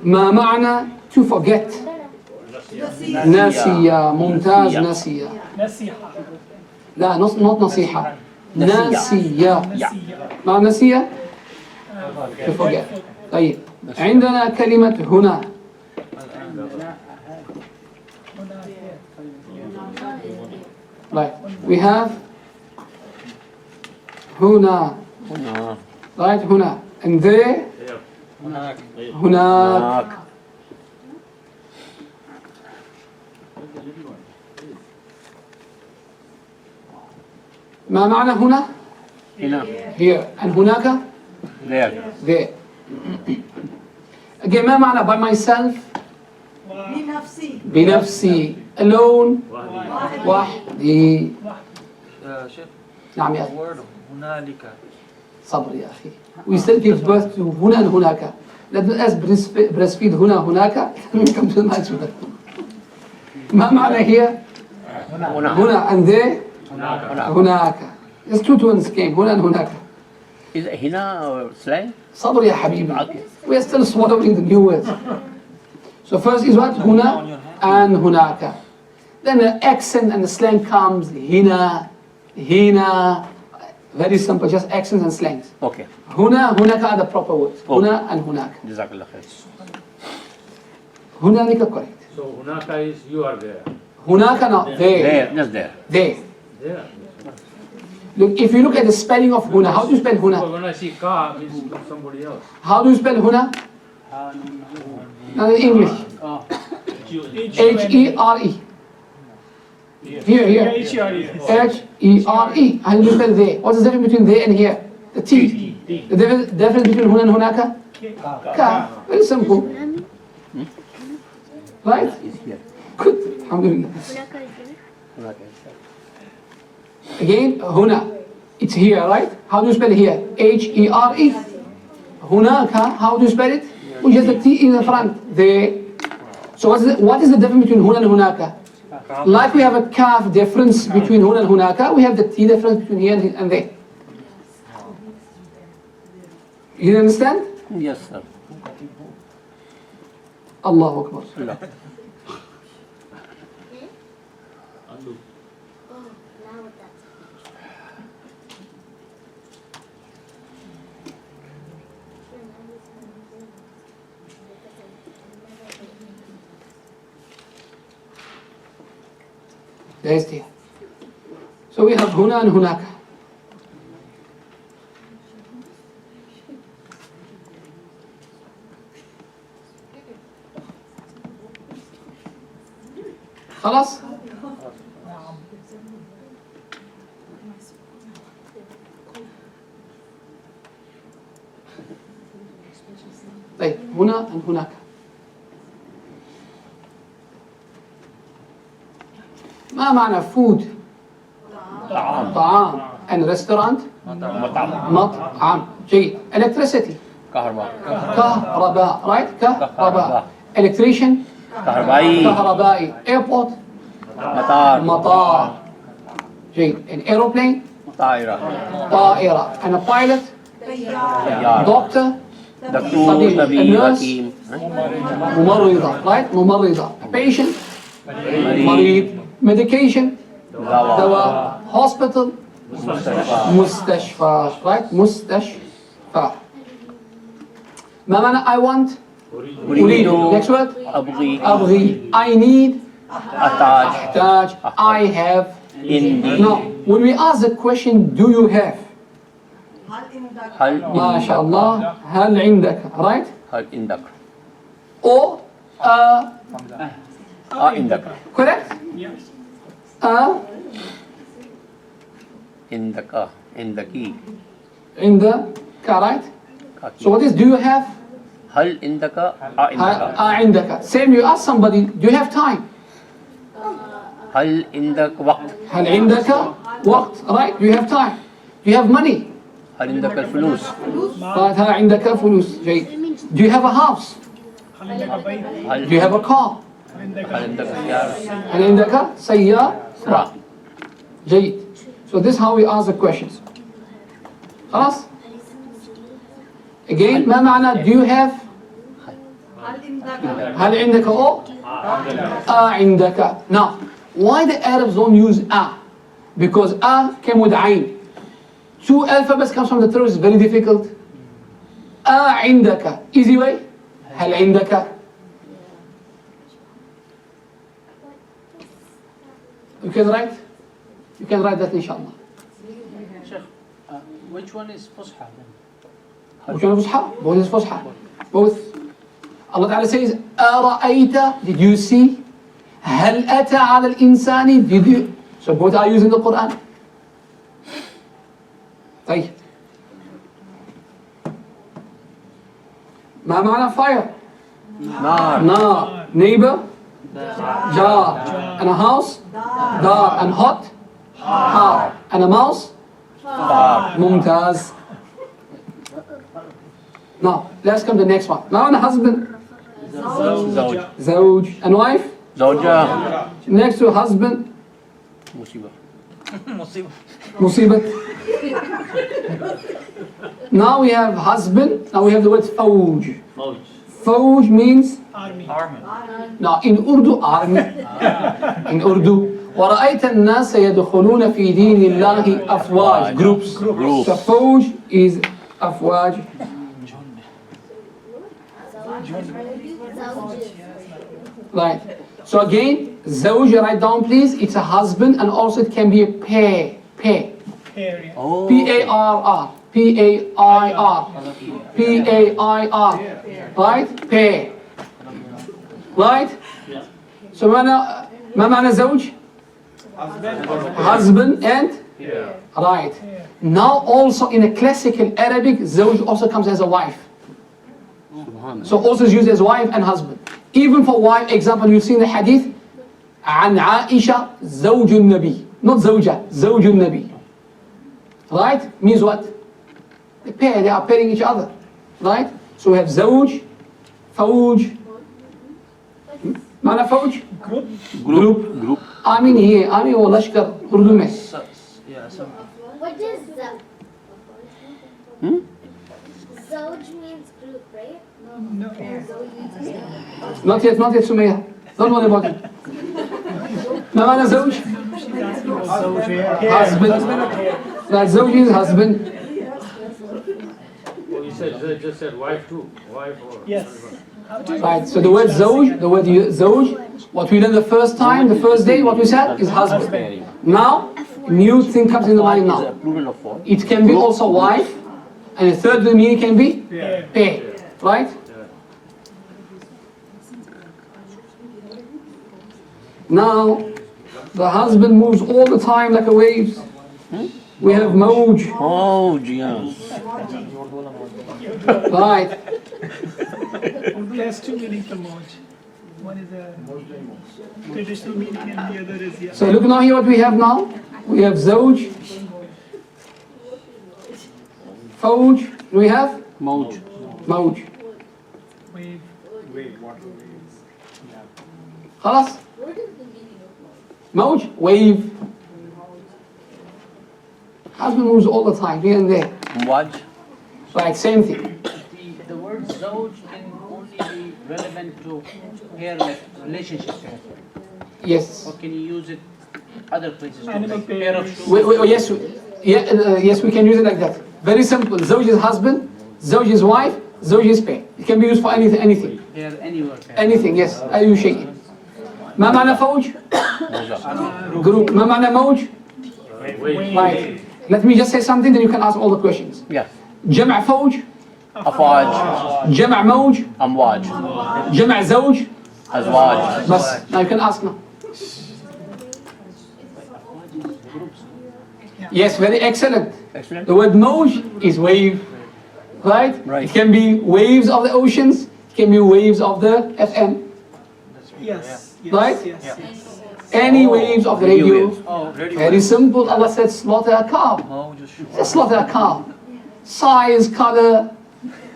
ما معنى to forget؟ نسي. ممتاز. نسي. لا not نصيحة. نسي. ما نسي to forget. طيب عندنا كلمة هنا. Right, we have هنا. Right, هنا. And there هناك. ما معنى هنا؟ Here. And هناك? There. Again, ما معنى by myself؟ بنفسي. Alone. وحدي. نعم يا أخي. هنالك. صبر يا أخي. We still give birth to هنا and هناك. Let us breastfeed هنا هناك. Come to the match with it. ما معنى here؟ هنا and there. هناك. It's two twins came. هنا and هناك. Is هنا slang? صبر يا حبيبي. We are still swallowing the new words. So first is what? هنا and هناك. Then the accent and the slang comes. هنا. هنا. Very simple, just accents and slangs. Okay. هنا هناك are the proper words. Okay. هنا and هناك. جزاك الله خير. هنالك correct. So هناك is you are there. هناك not there. Just there. There. There. Look, if you look at the spelling of هنا, how do you spell So هنا? when I see ka means somebody else. How do you spell هنا? Now in English. H-E-R-E. Here. H-E-R-E. How do you spell there? What's the difference between there and here? The T. The difference between هنا and هناك? Ka. Very simple. Right? Is here. Good. Alhamdulillah. Again, هنا. It's here, right? How do you spell here? H-E-R-E. هناك, how do you spell it? Which is the T in the front. There. So what is the difference between هنا and هناك? Like we have a kaf difference between هنا and هناك, we have the T difference between here and there. You understand? Yes, sir. Allahu Akbar. There's the. So we have هنا and هناك. خلاص؟ طيب هنا and هناك. ما معنى food؟ طعام. And restaurant؟ مطعم. جيد. Electricity. كهرباء. Right? كهرباء. Electrician؟ كهربائي. Airport؟ مطار. جيد. An aeroplane؟ طائرة. And a pilot؟ Doctor؟ طبيب. A nurse؟ ممرضة. Right? ممرضة. A patient؟ مريض. Medication؟ دواء. Hospital؟ مستشفى. Right? مستشفى. ما معنى I want؟ أريد. Next word? أبغي. I need. أحتاج. I have. Now, when we ask the question, do you have? ما شاء الله. هل عندك. Right? Or عندك. correct? عندك. Right? So what is do you have? هل عندك عندك. Same you ask somebody, do you have time? هل عندك وقت هل عندك وقت. Right? Do you have time? Do you have money? هل عندك الفلوس Right? هل عندك فلوس. جيد. Do you have a house? Do you have a car? هل عندك سيارة هل عندك سيارة. جيد. So this is how we ask the questions. خلاص. Again, ما معنى do you have? هل عندك أو عندك. Now, why the Arabs don't use a? Because a came with ayn. Two alphabets comes from the throat is very difficult. عندك, easy way. هل عندك. You can write. You can write that inshallah. Sheikh, which one is Fusha then? Which one is Fusha? Both is Fusha. Both. Allah Ta'ala says, أرأيت, did you see? هل أتى على الإنسان, did you? So both are used in the Quran. طيب. ما معنى fire? نار. نار. Neighbor? Jar. And a house? Dar. And hot? Har. And a mouse? Far. Mumtaz. Now, let's come to the next one. Now, and a husband? زوج. Zawj. And wife? زوجة. Next to husband? مصيبة. Musibat. Now we have husband. Now we have the word fawj. Fawj means? Army. Now in Urdu, army. In Urdu. وَرَأَيْتَ النَّاسَ يَدْخُلُونَ فِي دِينِ اللَّهِ أَفْوَاج. Groups. Groups. So fawj is أفواج. Right. So again, zawj, write down please. It's a husband and also it can be a pair. Pair. Area. Oh. P-A-R-R. P-A-I-R. P-A-I-R. Right? Pair. Right? So ما معنى زوج? Husband and? Right. Now also in a classical Arabic, zawj also comes as a wife. So also is used as wife and husband. Even for wife, example, you see in the hadith, عن عائشة زوج النبي. Not زوجة, زوج النبي. Right? Means what? They pair, they are pairing each other. Right? So we have زوج, فوج. معنى فوج? Group. Group. آمين هي, آمين هو لشكر أردو में. What does Hmm? Zoj means group, right? No. Not yet Sumaya. Don't worry about it. ما معنى زوج? Husband. That زوج is husband. Oh, you said, they just said wife too. Wife or Yes. Right, so the word zawj, what we learned the first time, the first day, what we said is husband. Now, new thing comes in the mind Is a now. plural of what? It can be also wife, and the third meaning can be pair. Right? Now, the husband moves all the time like a wave. We have mawj. Oh, yes. Right. Urdu has two meanings for Moj. One is a traditional meaning and the other is So look now here what we have now. We have zawj, fawj, we have Mouj. mawj. wave. خلاص. Mawj, wave. Husband moves all the time, here and there. Mouadh. Right, same thing. The word Zawj can only be relevant to pair like relationship. Yes. Or can you use it other places? Animal Like pair of pairs. shoes. Yes, we can use it like that. Very simple. Zawj is husband, zawj is wife, zawj is pair. It can be used for anything. Pair anywhere. Pair. Anything, yes. أي شيء. ما معنى فوج? Group. ما معنى موج? wait. Right. Let me just say something, then you can ask all the questions. Yeah. جمع فوج, أفواج. جمع موج, أمواج. جمع زوج. أزواج. بس. Now you can ask now. Yes, very excellent. Excellent. The word moj is wave. Right? Right. It can be waves of the oceans, it can be waves of the FM. Yes. Right? Yes. Any waves of the radio. Oh, Very simple. Allah said slaughter a cow. Just slaughter a cow. Size, color.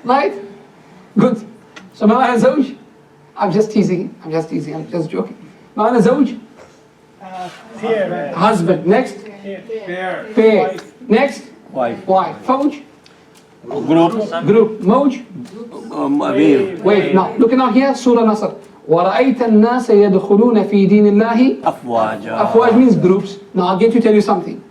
Right? Good. So ما معنى زوج? I'm just teasing. I'm just joking. ما معنى زوج? Pair. Husband. Next. Pair. Pair. Next. Wife. Wife. فوج. Group. Group. Mawj? Wave. Wait, now, look now here, Surah Nasr. وَرَأَيْتَ النَّاسَ يَدْخُلُونَ فِي دِينِ اللَّهِ Afwaja. Afwaj means groups. Now I'll get to tell you something.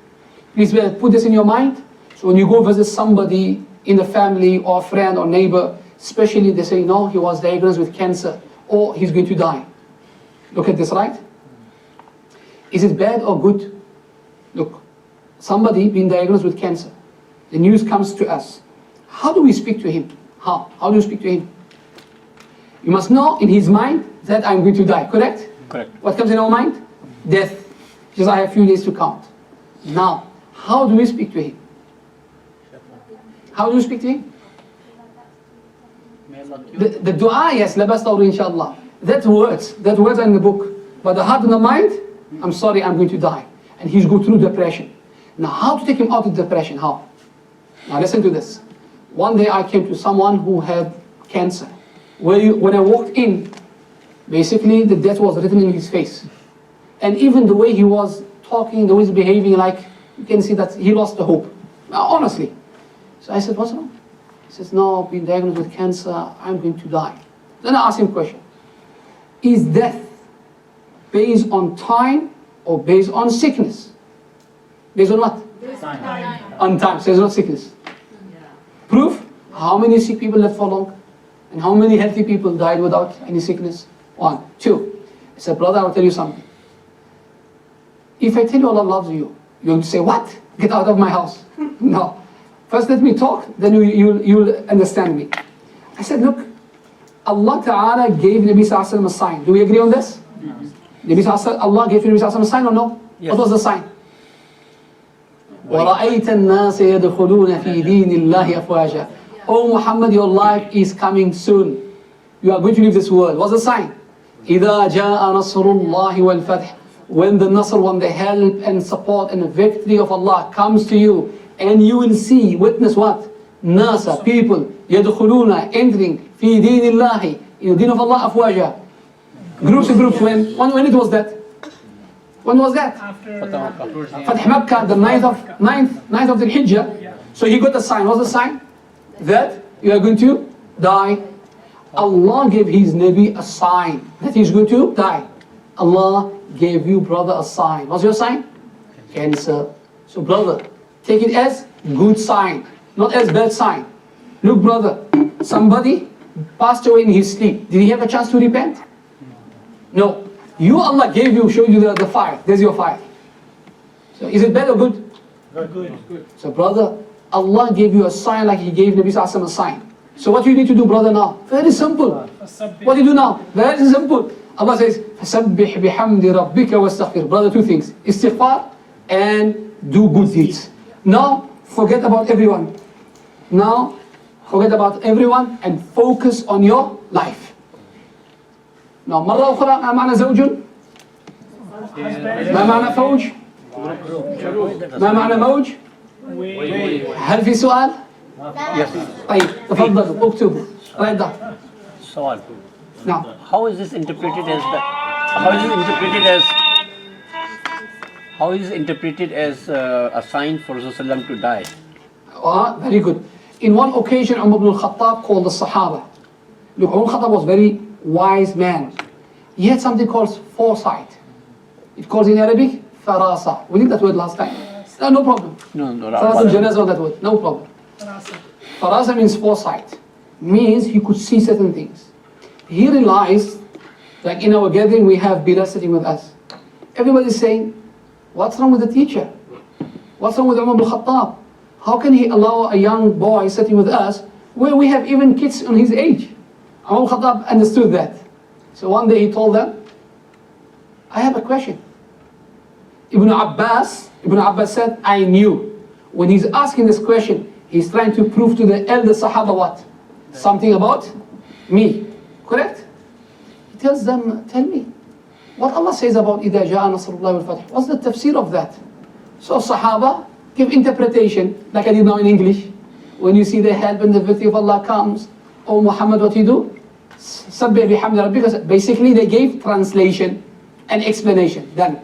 Please put this in your mind. So when you go visit somebody in the family or friend or neighbor, especially they say, no, he was diagnosed with cancer or he's going to die. Look at this, right? Is it bad or good? Look, somebody being diagnosed with cancer. The news comes to us. How do we speak to him? How? How do you speak to him? You must know in his mind that I'm going to die, correct? Correct. What comes in our mind? Death. Just I have a few days to count. Now, how do we speak to him? How do you speak to him? May Allah cure. The dua, yes, labas tawri inshallah. That words are in the book. But the heart and the mind, I'm sorry, I'm going to die. And he's going through depression. Now, how to take him out of depression? How? Now, listen to this. One day I came to someone who had cancer. When I walked in, basically the death was written in his face. And even the way he was talking, the way he's behaving, like, you can see that he lost the hope. Now, honestly. So I said, what's wrong? He says, no, being diagnosed with cancer, I'm going to die. Then I asked him a question. Is death based on time or based on sickness? Based on what? On time, so it's not sickness. Proof? How many sick people lived for long? And how many healthy people died without any sickness? 1. 2. I said, brother, I will tell you something. If I tell you Allah loves you, you'll say, what? Get out of my house. No. First let me talk, then you'll understand me. I said, look, Allah Ta'ala gave Nabi Sallallahu Alaihi Wasallam a sign. Do we agree on this? Allah gave Nabi Sallallahu Alaihi Wasallam a sign or no? Yes. What was the sign? وَرَأَيْتَ النَّاسَ يَدْخُلُونَ فِي دِينِ اللَّهِ أَفْوَاجًا. Oh Muhammad, your life is coming soon. You are going to leave this world. What's the sign? إِذَا جَاءَ نَصْرُ اللَّهِ وَالْفَتْحِ. When the Nasr, when the help and support and the victory of Allah comes to you, and you will see, witness what? Nasa, people, يَدْخُلُونَ, entering, فِي دِينِ اللَّهِ, in the deen of Allah, أَفْوَاجًا. Groups. When it was that? When was that? After Fath Makkah, the 9th of the Hijjah. So he got a sign. What's the sign? That you are going to die. Allah gave his Nabi a sign that he's going to die. Allah gave you, brother, a sign. What's your sign? Cancer. So brother, take it as good sign, not as bad sign. Look brother, somebody passed away in his sleep. Did he have a chance to repent? No. You, Allah gave you, showed you the fire. There's your fire. So is it bad or good? good. So brother, Allah gave you a sign like He gave Nabi Sallallahu Alaihi Wasallam a sign. So what you need to do, brother, now? Very simple. What do you do now? Very simple. Allah says, فَسَبِّحْ بِحَمْدِ رَبِّكَ وَاسْتَغْفِرْ. Brother, 2 things. Istighfar and do good deeds. Now, forget about everyone. Now, forget about everyone and focus on your life. Now, مرة أخرى ما معنى زوج؟ ما معنى فوج؟ ما معنى موج؟ هل في سؤال؟ Yes. طيب تفضلوا اكتبوا. Write down. Sawal. Now, How is this interpreted as the? How is it interpreted as a sign for Rasulullah to die? very good. In one occasion, Umar ibn al-Khattab called the Sahaba. Look, Umar ibn al-Khattab was a very wise man. He had something called foresight. It calls in Arabic, farasa. We did that word last time. No problem. No. Farasa and janazah, that word. No problem. Farasa means foresight. Means he could see certain things. He realized, like in our gathering, we have Bilal sitting with us. Everybody's saying, what's wrong with the teacher? What's wrong with Umar ibn al-Khattab? How can he allow a young boy sitting with us where we have even kids on his age? Umar ibn al-Khattab understood that. So one day he told them, I have a question. Ibn Abbas said, I knew. When he's asking this question, he's trying to prove to the elder Sahaba what? Something about me. Correct? He tells them, tell me, what Allah says about إِذَا جَاءَ نَصْرُ اللَّهِ وَالْفَتْحِ. What's the tafsir of that? So Sahaba give interpretation, like I did now in English. When you see the help and the victory of Allah comes, oh Muhammad, what you do? Sabbih bihamdi rabbika. Basically they gave translation and explanation. Then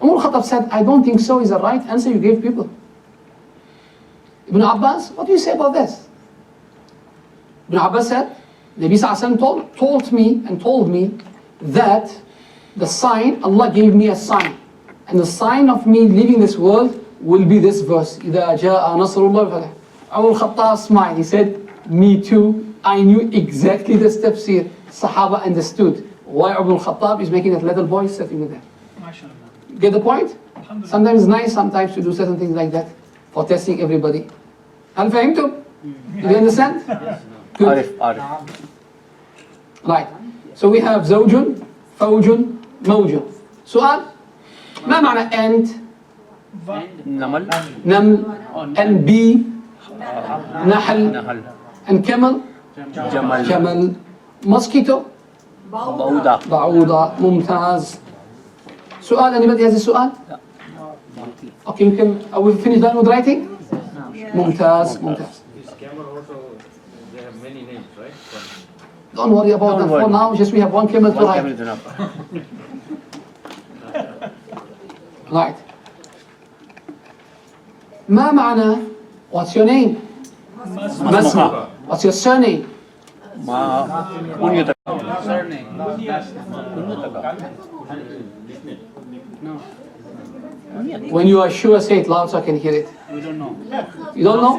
Umar al-Khattab said, I don't think so is the right answer you gave people. Ibn Abbas, what do you say about this? Ibn Abbas said, Nabi Sallallahu Alaihi Wasallam told me that the sign, Allah gave me a sign. And the sign of me leaving this world will be this verse. إِذَا جَاءَ نَصْرُ اللَّهِ وَالْفَتْحُ. Umar al-Khattab smiled. He said, me too. I knew exactly the steps here. Sahaba understood why Umar al-Khattab is making that little boy sitting with them. MashaAllah. Get the point? Sometimes it's nice, sometimes to do certain things like that for testing everybody. هل فهمتم? Do you understand? Good. Arif. Right. So we have زوج, فوج, موج. سؤال ما معنى أنت؟ Namal. نمل and bee نحل Nahal. and camel Jamal. جمل mosquito Bauda. بعوضة ممتاز سؤال anybody has a سؤال؟ Okay, you can, are we finished done with writing? ممتاز ممتاز. This camel also, they have many names, right? Don't worry about Don't that for worry. now, just we have one camel to One write. camel is enough. Right. ما معنى? What's your name? مسمى. What's your surname? Ma. Kunyata. Surname. When you are sure, say it loud so I can hear it. We don't know. You don't know?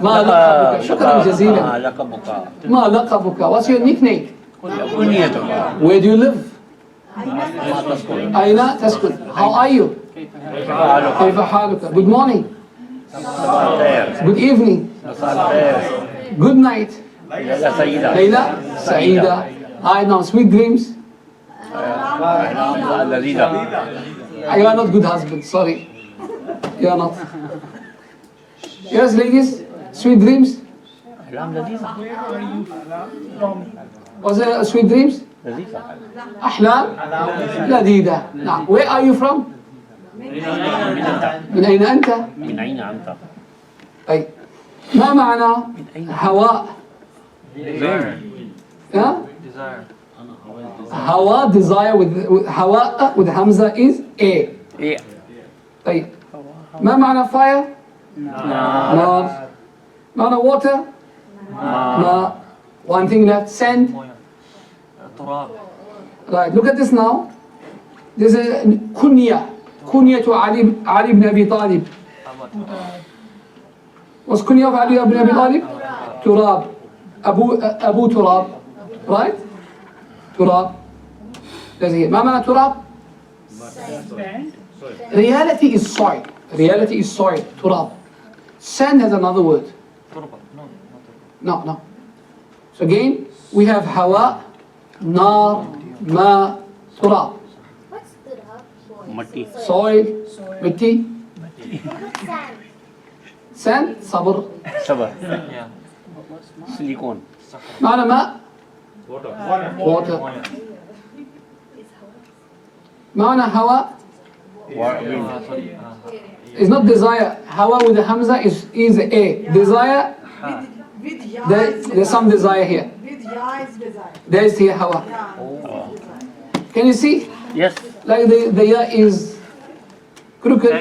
ما لقبك. شكرا جزيلا. Lakabuka. ما لقبك. What's your nickname? Kunyata. Where do you live? أين تسكن? How are you? كيف حالك? Good morning. Good evening. Good night. Yalla Sayyida. ليلى سعيدة. Hi now, sweet dreams. Lazida. You are not good husband, sorry. You are not. Yes, ladies, sweet dreams. Alam Lazida. Where are you from? Was it sweet dreams? Lazida. أحلام لذيذة. Now, where are you from? من أين أنت؟ من أين أنت؟ طيب ما معنى هواء؟ ها؟ هواء desire with هواء with Hamza is A. إيه. طيب ما معنى fire؟ نار. معنى water؟ ماء. One thing left, sand. Right, look at this now. There's a kunya. Kunya to Ali ibn Abi Talib. What's kunya of Ali ibn Abi Talib? Turab. Abu Turab. Right? Turab. There's here. ما معنى تراب? Sand? Reality is soil. Reality is soil. Turab. Sand has another word. No. So again, we have hawa, nar, ma, turab. What's turab? Matti. Soil, mitti, Sand. sand, sabr. Sabar. Silicone. معنى ماء Water. water. معنى هواء Wind. is not desire. Hawa with the hamza is a. Desire, With ya there's some desire here. With ya is desire. There is here hawa. Yeah. Can you see? Yes. Like the ya is crooked.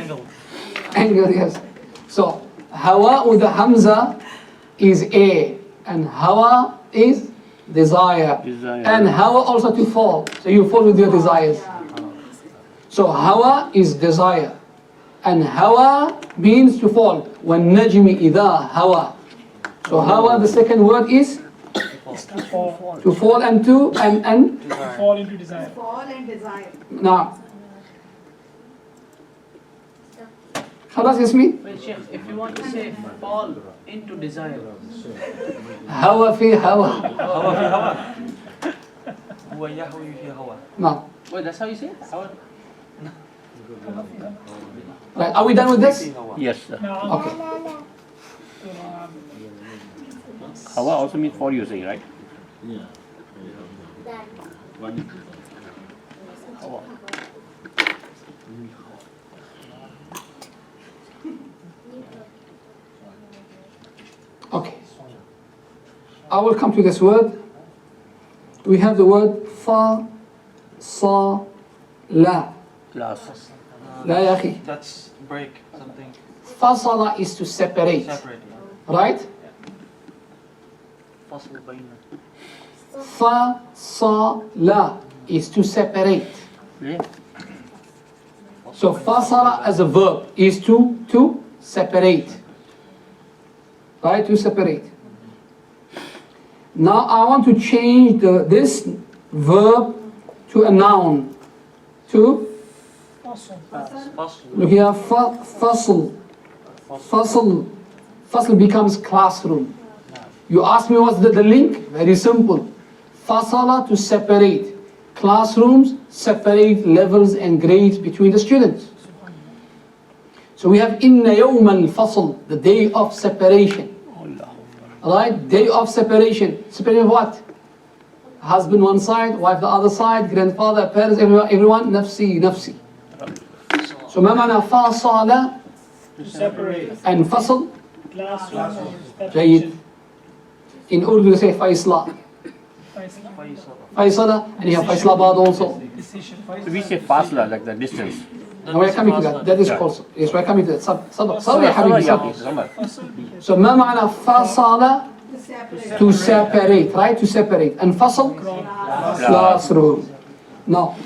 Angle, yes. So hawa with the hamza is a, and hawa is desire. Desire. And hawa also to fall. So you fall with your desires. So hawa is desire. And hawa means to fall. When najmi idha hawa. So hawa, the second word is To fall. to fall and to and Fall into desire. Fall and desire. now. خلاص ياسمين؟ Well, Sheikh, if you want to say fall into desire, هوا في هوا. هو يهوي في هوا. No. well, that's how you say it? Right. Are we done with this? Yes. Sir. Now, Okay. Hawa also means fall, you say, right? Hawa. Okay. I will come to this word. We have the word fa, sa, la. Class. لا يا أخي. That's break something. fasala is to separate, Separate. right? فصل بين. Fasala is to separate. Yeah. So fasala as a verb is to separate. Right? To separate. Now I want to change this verb to a noun. To فصل. look here, fasl. Fasl becomes classroom. You ask me what's the link? Very simple. Fasala to separate. Classrooms separate levels and grades between the students. So we have inna yawm al-fasl, the day of separation. Right? Day of separation. Separation of what? Husband one side, wife the other side, grandfather, parents, everyone, nafsi, nafsi. So ما معنى فاصل To separate. and fasl? Classroom. جيد. In Urdu they say faisla. Faisala, and you have Faisalabad also. Decision. We say fasla, like the distance. And we're coming to that. That is also. Yes, we're coming to that. Sabr ya Summer, habibi, yeah, sabr. summer. So ما معنى فاصل? To separate. To separate, right? To separate. And fasl? Classroom. Now,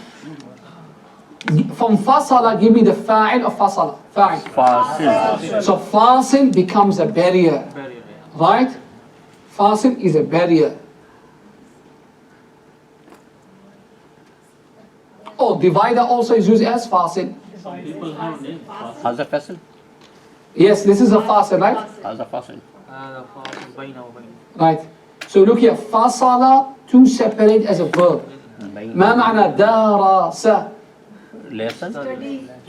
from fasala, give me the fa'il of fasala. Fa'il. Fasil. So fasil becomes a barrier, Barrier. right? Fasil is a barrier. Oh, divider also is used as fasil. People have names. How's the fasil? Yes, this is a fasil, right? How's the fasil? هذا فاصل بين وبين. Right. So look here, fasala, to separate as a verb. ما معنى درس? Lesson?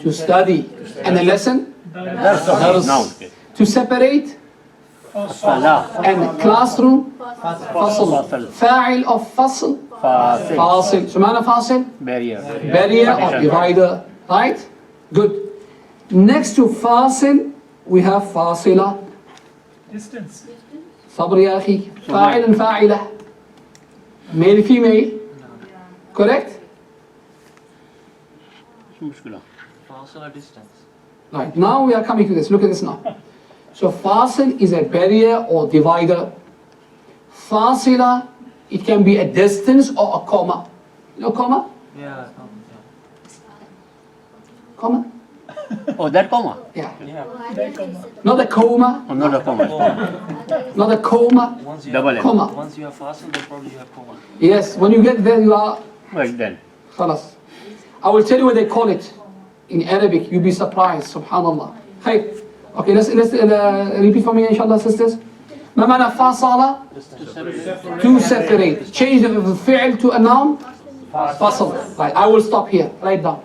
To study. And a lesson? That's Dars. noun. Okay. To separate. Salah. And classroom? فصل. فاعل of فصل? Fasil. فاصل. So معنى فاصل? Barrier. Barrier or Partition. divider. Right? Good. Next to فاصل, we have فاصلة. Distance. صبر يا أخي. فاعل فاعلة. Male female. Correct? شو مشكلة؟ فاصل distance. Right. Now we are coming to this. Look at this now. So fasil is a barrier or divider. Fasila, it can be a distance or a comma. You know comma? Yeah. Comma? Oh, that comma? Yeah. Yeah. Not a comma. Oh, not a comma. Not a comma. Once you Double have, N. Comma. once you have fasil, then probably you have comma. Yes. When you get there, you are. Well then. Khalas. I will tell you what they call it in Arabic. You'll be surprised. Subhanallah. Hey. Okay. Let's repeat for me, inshallah, sisters. ما معنى فاصلة? To separate. Change the fi'l to a noun. فصل. Right. I will stop here. Write down.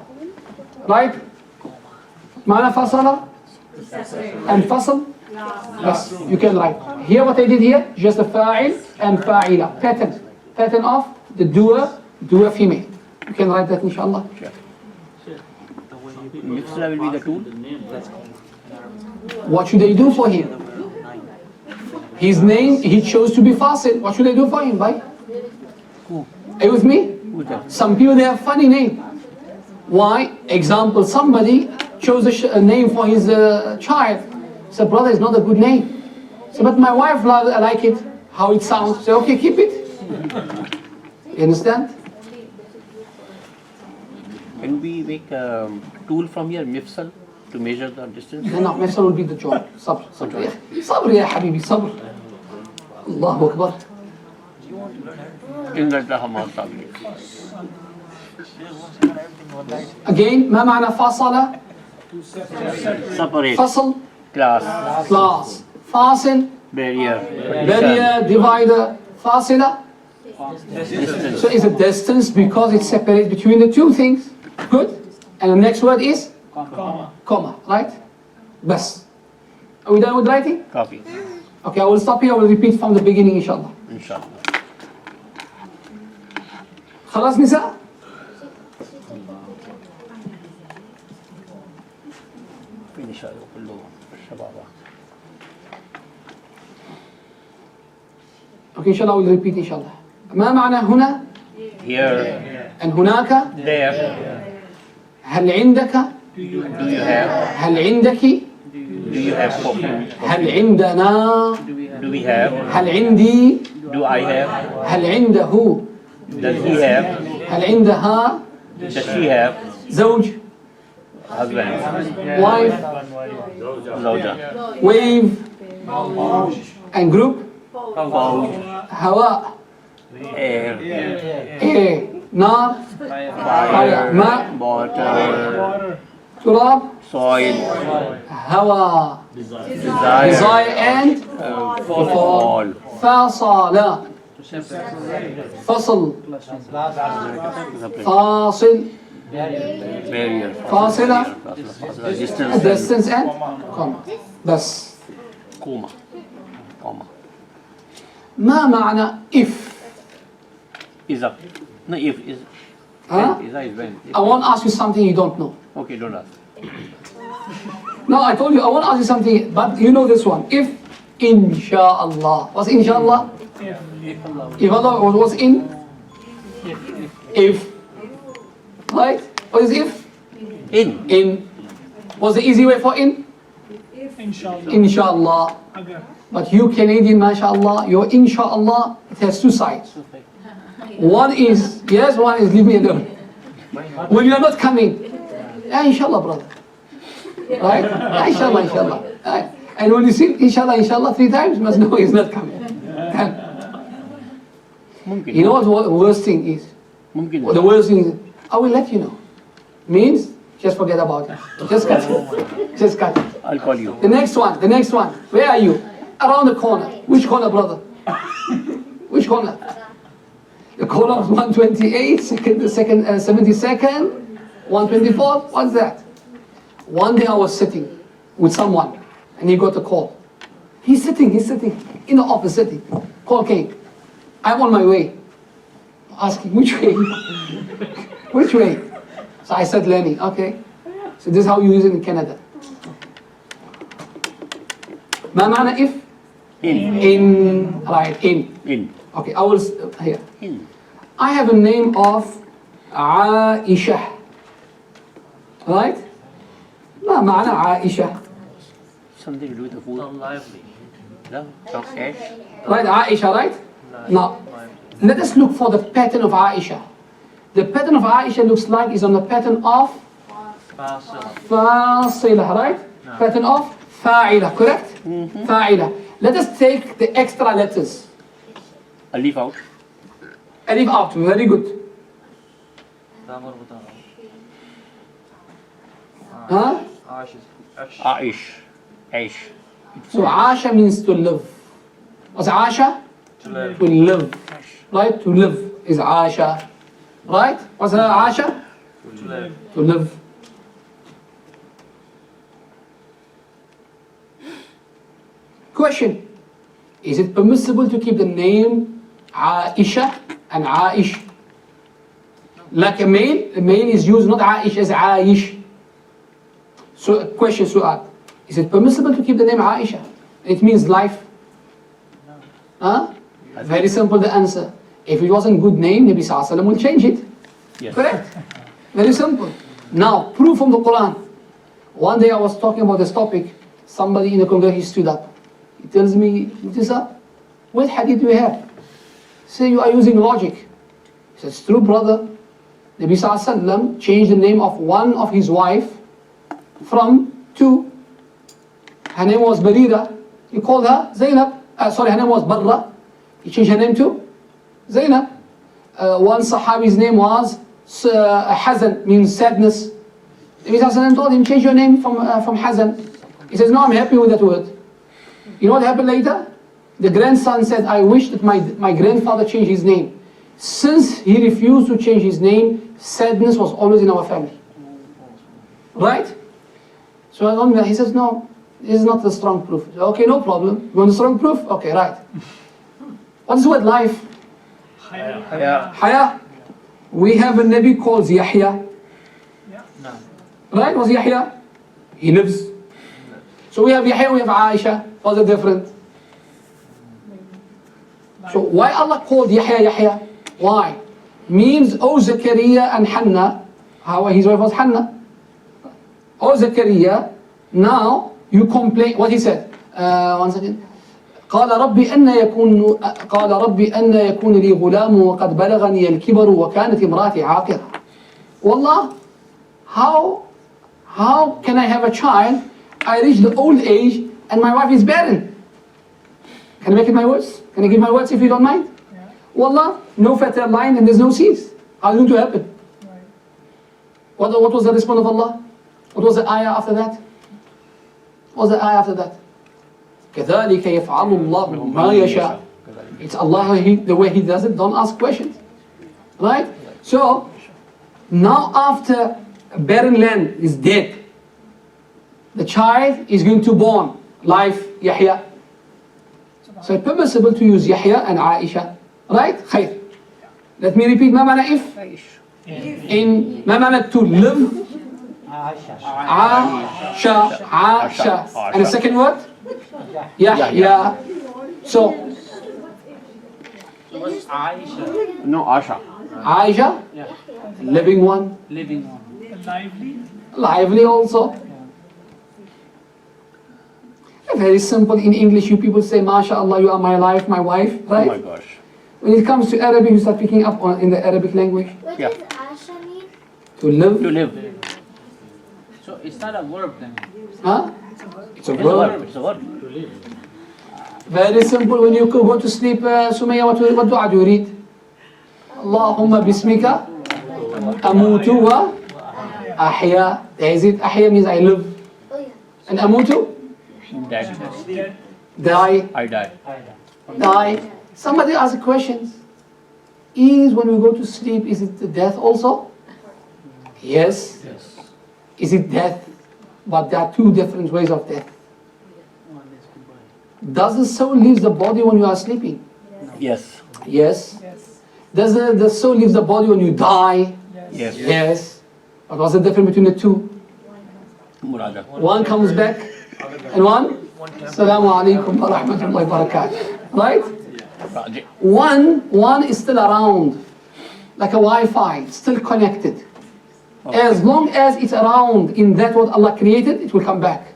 Right. معنى فاصلة? And فصل? Yes. You can write. Here what I did here, just the fa'il and fa'ila. Pattern. Pattern of the doer female. You can write that inshallah. Mixla will be the tool. What should they do for him? His name, he chose to be fasil. What should they do for him, bhai? Are you with me? Who's that? Some people, they have funny name. Why? Example, somebody chose a name for his child. Said, brother, it's not a good name. Said, but my wife I like it, how it sounds. Say, okay, keep it. You understand? Can we make a tool from here, mifsal, to measure the distance? No, mifsal will be the joint. Sabr, sabr, ya. Sabr, ya habibi, sabr. Allahu Akbar. In the Hamas tablet. Again, ما معنى فاصلة? Separate. فصل, Class. class. فاصل, Barrier. barrier, divider. فاصلة. Distance. So it's a distance because it separates between the two things. Good. And the next word is? Comma. Right? Bas. Are we done with writing? Copy. Okay, I will stop here. I will repeat from the beginning, inshallah. Inshallah. خلاص نساء؟ Finish كله شبابا. Okay, inshallah, I will repeat, inshallah. ما معنى هنا؟ Here. and هناك؟ There. هل عندك؟ Do you have? هل عندك؟ Do you have coffee? هل عندنا Do we have? هل عندي Do I have? هل عنده Does he have? هل عندها Does she have? زوج Husband. wife Zawja. wave and group Fawj. هواء Air. air نار fire ماء Water. تراب Soil. هواء Desire. desire and Fall. فاصل فصل فاصل Barrier. فاصلة Distance. distance and comma بس Comma. Comma. ما معنى if Is up. No, if is. Huh? Is is when. I want to ask you something you don't know. Okay, don't ask. No, I told you I want to ask you something, but you know this one. If inshallah, what's inshallah? If Allah was in? If. Right? What is if? In. In. What's the easy way for in? Inshallah. Inshallah. Agar. But you Canadian, mashallah, your inshallah, it has two sides. One is yes, one is leave me alone. When you are not coming, yeah, inshallah, brother. Right? Yeah, inshallah, inshallah. Right? And when you see inshallah, inshallah 3 times, you must know he's not coming. Mumkin. You know what the worst thing is? Mumkin. What the worst thing is, I will let you know. Means, just forget about it. Just cut it. Just cut it. I'll call you. The next one. Where are you? Around the corner. Which corner, brother? Which corner? The corner of 128, the second 72nd, 124. What's that? One day I was sitting with someone and he got a call. He's sitting in the office sitting. Call came. I'm on my way. Asking which way? Which way? So I said Lenny, okay. So this is how you use it in Canada. ما معنى if? In, right, in. In. Okay, I will, here. In. I have a name of Aisha. Right? ما معنى عائشة? Something to do with the food. So lively. No? From ash. Right, Aisha, right? Now, let us look for the pattern of Aisha. The pattern of Aisha looks like is on the pattern of Fasila. فاصلة, right? Pattern of فاعلة, correct? فاعلة. Let us take the extra letters. I'll leave out. Alif out, very good. Tamar Butana. Huh? Ash is Ash. Aish. Aish. So Asha means to live. What's Asha? To live. To live. Right? To live is Asha. Right? What's Asha? To live. To live. Question. Is it permissible to keep the name Aisha and Aish? Like a male is used not Aish as Aish. So question, su'al. Is it permissible to keep the name Aisha? It means life. Huh? Very simple the answer. If it wasn't good name, Nabi Sallallahu Alaihi Wasallam will change it. Yes. Correct? Very simple. Now, proof from the Quran. One day I was talking about this topic. Somebody in the congregation stood up. He tells me, Mufti, what hadith do you have? Say you are using logic. He says, true brother. Nabi Sallallahu Alaihi Wasallam changed the name of one of his wife from 2. Her name was Barira. He called her Zainab. Her name was Barra. He changed her name to Zainab. One Sahabi's name was Hazan, means sadness. Nabi Sallallahu Alaihi Wasallam told him, change your name from Hazan. He says, no, I'm happy with that word. You know what happened later? The grandson said, I wish that my grandfather changed his name. Since he refused to change his name, sadness was always in our family. Right? So I told him, he says, no, this is not the strong proof. Said, okay, no problem. You want the strong proof? Okay, right. What is the word life? Yeah. Haya. We have a Nabi called Yahya. No. Right? What's Yahya? He lives. So we have Yahya, we have Aisha. What's the difference? So why Allah called Yahya Yahya? Why? Means, oh Zakaria and Hannah. How his wife was Hannah. Oh Zakaria, now You complain, what he said, one second. قال ربي أن يكون لي غلام وقد بلغني الكبر وكانت امرأتي عاقرة. Wallah, how can I have a child? I reach the old age and my wife is barren. Can I make it my words? Can I give my words if you don't mind? Yeah. Wallah, no fertile line and there's no seeds. How's it going to happen? Right. What was the response of Allah? What was the ayah after that? What was the ayah after that? كذلك يفعل الله ما يشاء. It's Allah, the way He does it, don't ask questions. Right? So, now after a barren land is dead, the child is going to born, life, Yahya. So it's permissible to use Yahya and Aisha. Right? خير. Let me repeat, ما معنى if? In, ما معنى to live? Aisha. And the second word? Yahya. So, What's Aisha? No, Asha. Aisha, Yeah. living one, Living one. Lively. lively also. Very simple. In English, you people say, MashaAllah, you are my life, my wife, Oh my right? gosh. When it comes to Arabic, you start picking up on in the Arabic language. What Yeah. does Asha mean? To live, To live. So it's not a verb then. huh? It's a It's a verb. verb. It's a verb. Very simple. When you go to sleep, Sumaya, what dua do you read? Allahumma bismika amutu wa ahya. Is it ahya means I live. Oh yeah. And amutu? Dead. Die. I die. Die. Somebody asked questions. Is when we go to sleep, is it the death also? Yes. Is it death? But there are two different ways of death. Does the soul leave the body when you are sleeping? Yes. Yes. Yes. Does the soul leave the body when you die? Yes. Yes. Yes. But what's the difference between the two? Murada. One comes back and one? Assalamu alaikum wa rahmatullahi wa barakatuh. Right? Raji. One is still around, like a Wi-Fi, still connected. As long as it's around in that what Allah created, it will come back.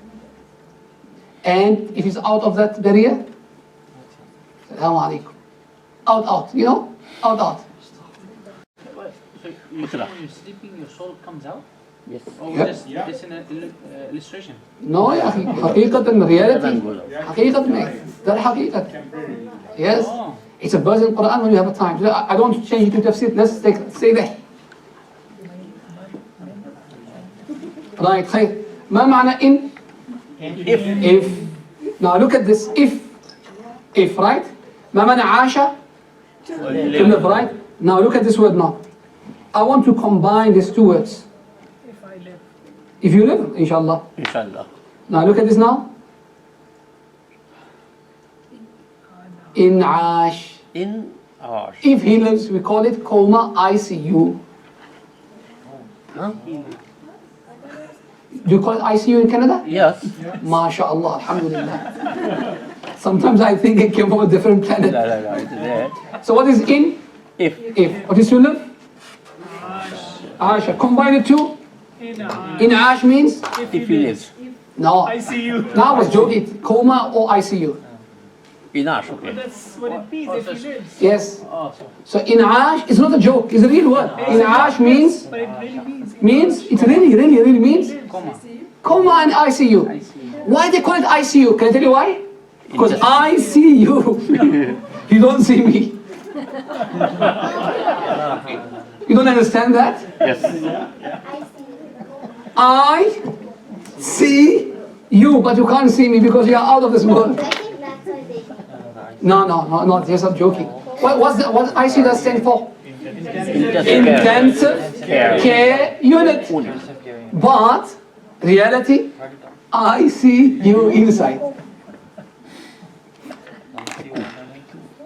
And if it's out of that barrier, Assalamu alaikum. Out, you know? Out. So you say when you're sleeping, your soul comes out? Yes. Or Yep. just it's an illustration? No, يا أخي, حقيقة reality. حقيقة, that حقيقة. Yes. Oh. It's a verse in Quran when you have a time. I don't want to change it to tafsir. Let's stay there. Right, خير. ما معنى in? If. Now look at this. If, right? ما معنى عاشا? To live, right? Now look at this word now. I want to combine these two words. If I live. If you live, inshallah. Inshallah. Now look at this now. In ash. In Ash. If he lives, we call it coma ICU. Huh? Do you call it ICU in Canada? Yes. MashaAllah, alhamdulillah. Sometimes I think it came from a different planet. No, it is there. So what is in? If. What is to live? Asha. Combine the two. In ash means? If he lives. No. I see you. Now I was joking. Coma or ICU. In Ash, okay. That's what it means if he lives. Yes. Oh, so So in ash is not a joke. It's a real word. In ash means? But it really means. It really means? comma. Coma and ICU. Why they call it ICU? Can I tell you why? Because I see you. You don't see me. You don't understand that? Yes. I see you, but you can't see me because you are out of this world. I think that's why they. No, just I'm joking. What ICU does stand for? Intensive care unit. But reality, I see you inside.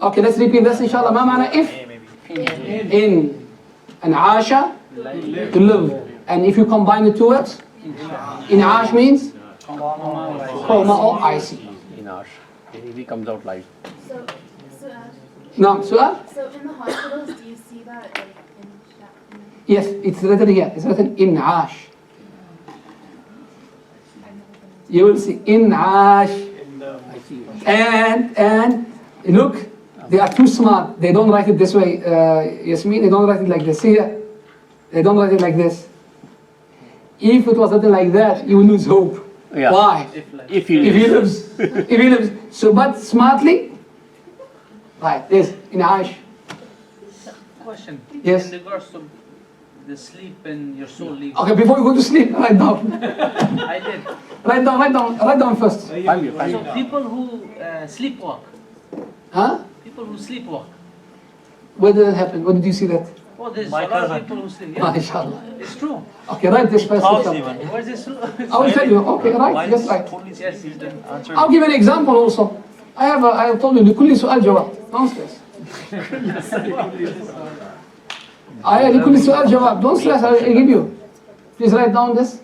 Okay, let's repeat this inshallah. ما معنى if? In and Asha, to live. And if you combine the two words, in Ash means coma or ICU. In Ash. He comes out live. So, Now, Su'al? so in the hospitals, do you see that like in that? Yes, it's written here. It's written in Ash. You will see in'ash. I see. And look, they are too smart. They don't write it this way. Yasmin, they don't write it like this. See here? They don't write it like this. If it was written like that, you will lose hope. Yeah. Why? If you If he lives. If he lives. So, but smartly, right, this, in'ash. Question. Yes. In regards to the sleep and your soul leaves. Okay, before you go to sleep, write down. I did. Write down first. So people who sleepwalk, Huh? people who sleepwalk. Where did that happen? When did you see that? Oh, there's My a lot of cousin. people who sleep. Yeah, MashaAllah. it's true. Okay, write this first. House inshallah. even. Where's this? I will tell you. Okay, right. Mine Just is right. totally Yes, you didn't answer. I'll give an example also. I have told you, لكل سؤال جواب. Don't stress. لكل سؤال جواب. Don't stress, I'll give you. Please write down this.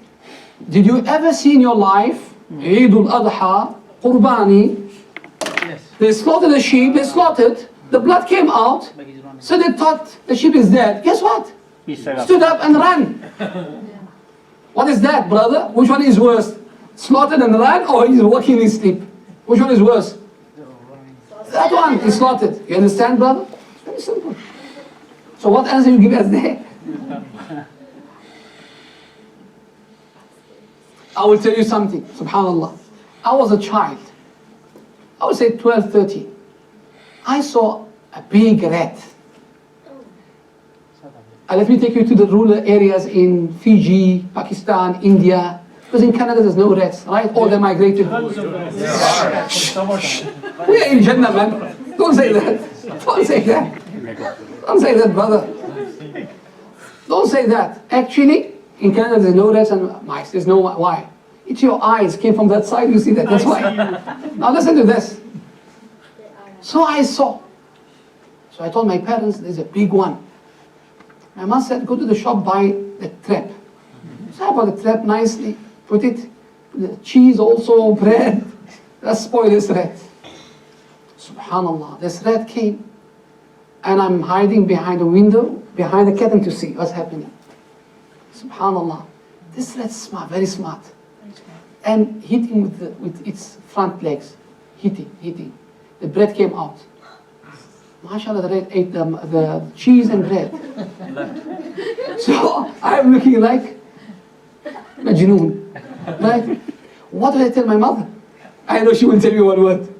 Did you ever see in your life, Eid al-Adha, Qurbani, Yes. they slaughtered a sheep, they slaughtered, the blood came out, But he's running. so they thought the sheep is dead. Guess what? He set up. Stood up and ran. What is that, brother? Which one is worse? Slaughtered and ran, or he's walking in his sleep? Which one is worse? That one is slaughtered. You understand, brother? It's very simple. So what answer you give us there? I will tell you something, subhanallah. I was a child. I would say 12, 13. I saw a big rat. Let me take you to the rural areas in Fiji, Pakistan, India. Because in Canada there's no rats, right? All they migrated. We are in Jannah, man. Don't say that. Don't say that. Don't say that, brother. Don't say that. Actually, in Canada there's no rats and mice. There's no why. It's your eyes came from that side. You see that. That's why. Now listen to this. So I saw. So I told my parents, there's a big one. My mom said, go to the shop, buy the trap. So I bought the trap nicely, put it, the cheese also, bread. Let's spoil this rat. Subhanallah, this rat came, and I'm hiding behind a window, behind the curtain to see what's happening. Subhanallah, this rat's smart, very smart. And hitting with its front legs, hitting. The bread came out. MashaAllah, the rat ate the cheese and bread. So I'm looking like Majnoon. Right? What did I tell my mother? I know she will tell me one word.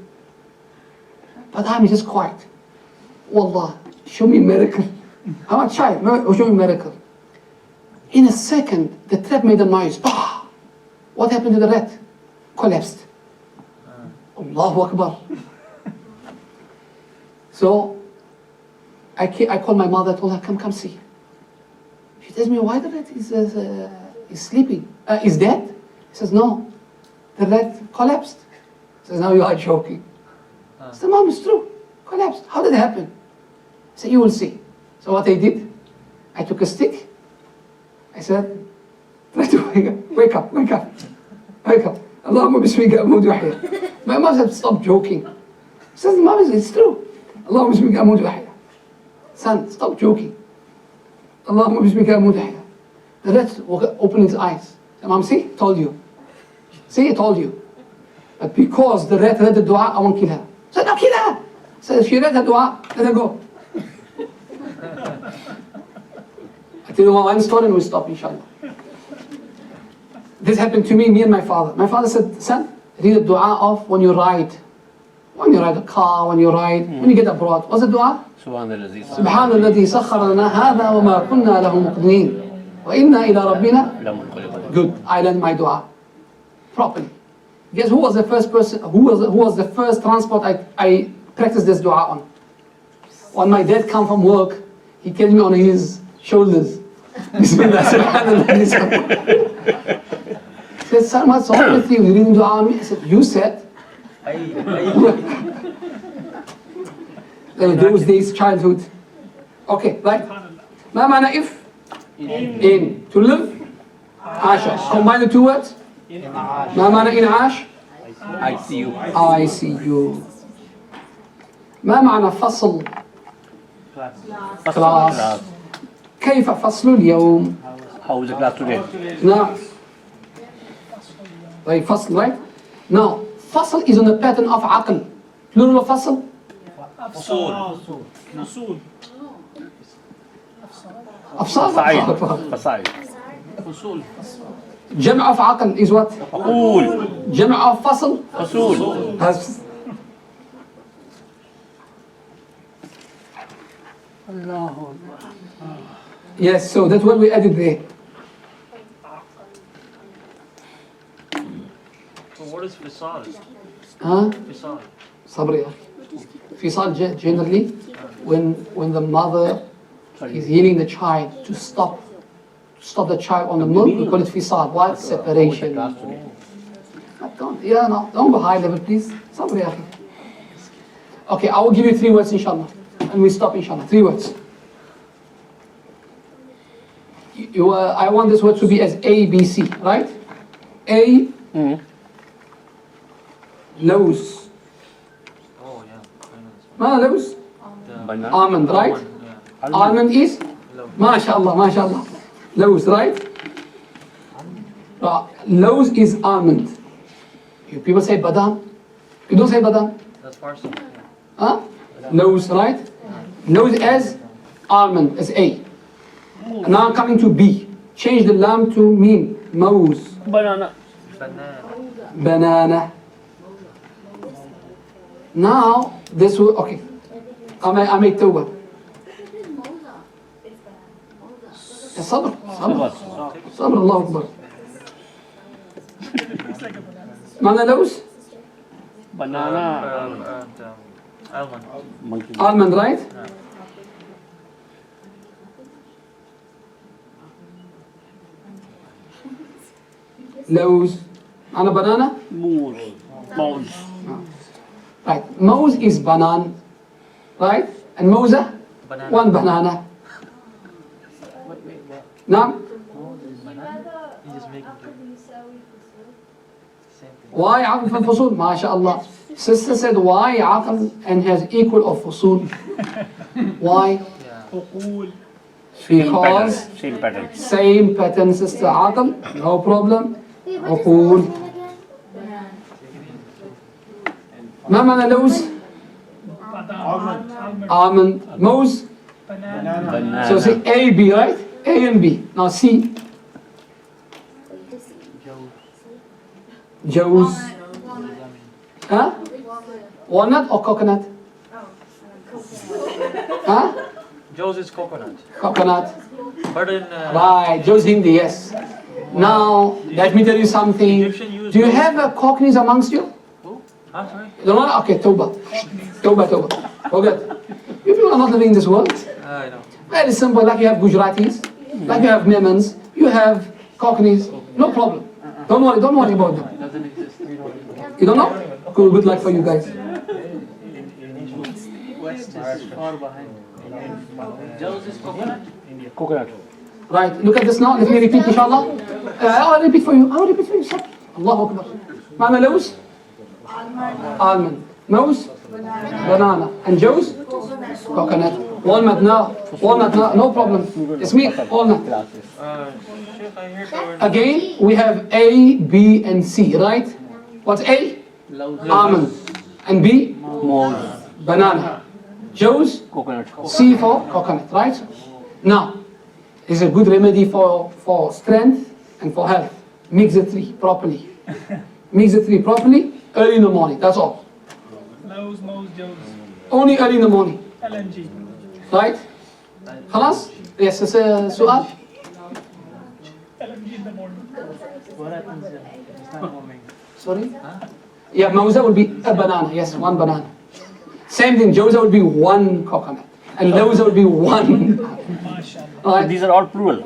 But I'm just quiet. Wallah, show me a miracle. I'm a child, show me a miracle. In a second, the trap made a noise. Bah! What happened to the rat? Collapsed. Allahu Akbar. So, I called my mother, told her, come see. She tells me, why the rat is sleeping? Is dead? He says, no, the rat collapsed. He says, now you are joking. I said, Mom, it's true, collapsed. How did it happen? He said, you will see. So what I did, I took a stick. I said, try to wake up. Allahumma bismika amud wahya. My mom said, stop joking. He says, Mom, it's true. Allahumma bismika amud wahya. Son, stop joking. Allahumma bismika amud wahya. The rat opened his eyes. Said, Mom, see, told you. See, I told you. But because the rat read the dua, I won't kill her. I said, no, kill her. I said, she read the dua, let her go. I tell you one story and we stop, inshallah. This happened to me and my father. My father said, son, read the dua of when you ride. When you ride a car, when you get abroad. What's the dua? سبحان الذي سخر لنا هذا وما كنا له مقرنين وإنا إلى ربنا. Good. I learned my dua properly. Guess who was the first person? Who was the first transport I practiced this dua on? When my dad come from work, he carried me on his shoulders. Bismillah, subhanallah. He said, son, what's wrong with you? You reading dua on me? I said, you said. Those days, childhood. Okay, right. ما معنى if? In. To live? عاش. Combine the two words. ما معنى in عاش? I see you. I see you. ما معنى فصل؟ class. كيف فصل اليوم؟ How is the class today? نعم. Like fasl, right? Now, fasl is on the pattern of aql. Plural of fasl? أفصال فصول Afsal. Fasaid. فصول. Jam' of aql is what? Aqul. Jam' of fasl? Fasul. Has yes, so that's what we added there. So what is fisal? Huh? Fisal. Sabr ya. Fisal generally when the mother is healing the child to stop the child on the milk, we call it fisal. Why? Separation. Don't go high level, please. Sabr ya. Okay, I will give you 3 words inshallah. And we stop inshallah. 3 words. I want this word to be as A, B, C, right? A, lows. Oh yeah. Ma lows? Banana. Almond, right? Yeah. Almond is? MashaAllah, MashaAllah. Lows, right? Lows is almond. You people say badam. You don't say badam. That's parcel. Huh? Lows, right? Lows as almond, as A. And now I'm coming to B. Change the lam to mim. Mouse. Banana. Banana. Banana. Now, this will, okay. I made tawbah. Sabr. Sabr, Allah Akbar. Mana lows? Banana. Almond. Monkey. Almond, right? Lows. Ana banana? Moose. Mouse. Right. Mouse is banan. Right? And Mosa? Banana. 1 banana. Now, You just make it same thing. why aql from fusul? MashaAllah. Sister said, why aql and has equal of fusul? Why? Yeah. عقول Because Same pattern. same pattern, sister. Aql, no problem. Wait, what is the Aqul. last name again? ما معنى لوز؟ Almond. Mouse? banana Banana. So say A, B, right? A and B. Now C. Joes. Huh? Walnut or coconut? Huh? Joe's is coconut. Coconut. But in Right. Joes Hindi, yes. Now, let me tell you something. Egyptian use Do you those- have Cockneys amongst you? Huh, sorry? You don't know? Okay, Toba. Toba. Forget. You people are not living in this world. I know. Very simple, like you have Gujaratis, like you have Memons, you have Cockneys, no problem. Don't worry about them. Doesn't exist. You don't know? Cool, good luck for you guys. West is far behind. Joe's is coconut. Coconut. Right, look at this now, let me repeat inshallah. I'll repeat for you, sir. Allahu Akbar. Ma'ana lows? Almond. Mouse? Banana. And Joe's? Coconut. Walnut, no problem. It's me, walnut. Sheikh, I heard the word. Again, we have A, B, and C, right? What's A? Almond. And B? Mouse. Banana. Joe's? Coconut. C for coconut, right? Now, it's a good remedy for strength and for health. Mix the 3 properly. Mix the 3 properly early in the morning, that's all. Mouse Joes Only early in the morning, LNG right? خلاص? Yes, it's a سؤال? LNG in the morning. What happens if it's not warming? Sorry? Yeah, Mauza will be a banana, yes, 1 banana. Same thing, Joza will be 1 coconut. And Lawza will be 1. MashaAllah. Right? These are all plural.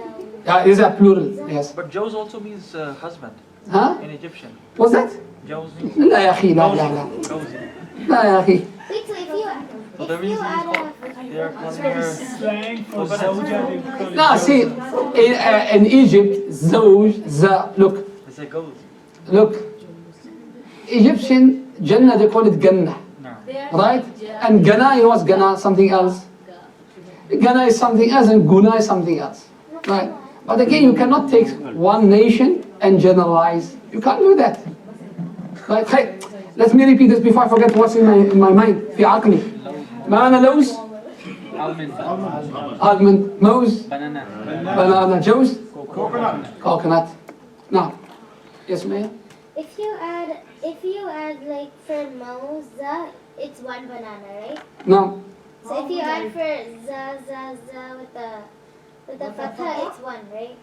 Yeah, these are plural, yes. But Joe's also means husband Huh? in Egyptian. What's that? Joe's means لا يا أخي لا لا لا Josie. لا يا أخي. Wait, so So that if means you add they are calling her. Slang for Zawja, they call it No, see, in Egypt, زوج, look, They say goes. look. Egyptian, Jannah, they call it Gannah, No. right? And Gana, you know what's Gana? Something else. Gana is something else and Guna is something else, right? But again, you cannot take one nation and generalize. You can't do that. Right? Hey, let me repeat this before I forget what's in my mind. في عقلي. banana لوز. Almond. موز. Banana. Juice. Coconut. Now, yes, ma'am. If you add like for moza, it's one banana, right? No. So if you add for za with the fatha, it's one, right?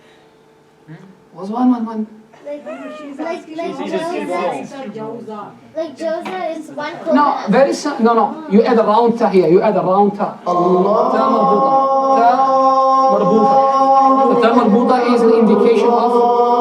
What's one? Like She's like asking like you joza, Jawza. like joza is one No, coconut. very no. You add a round ta here. You add a round ta. Ta marbuta. Ta marbuta. The ta marbuta is an indication of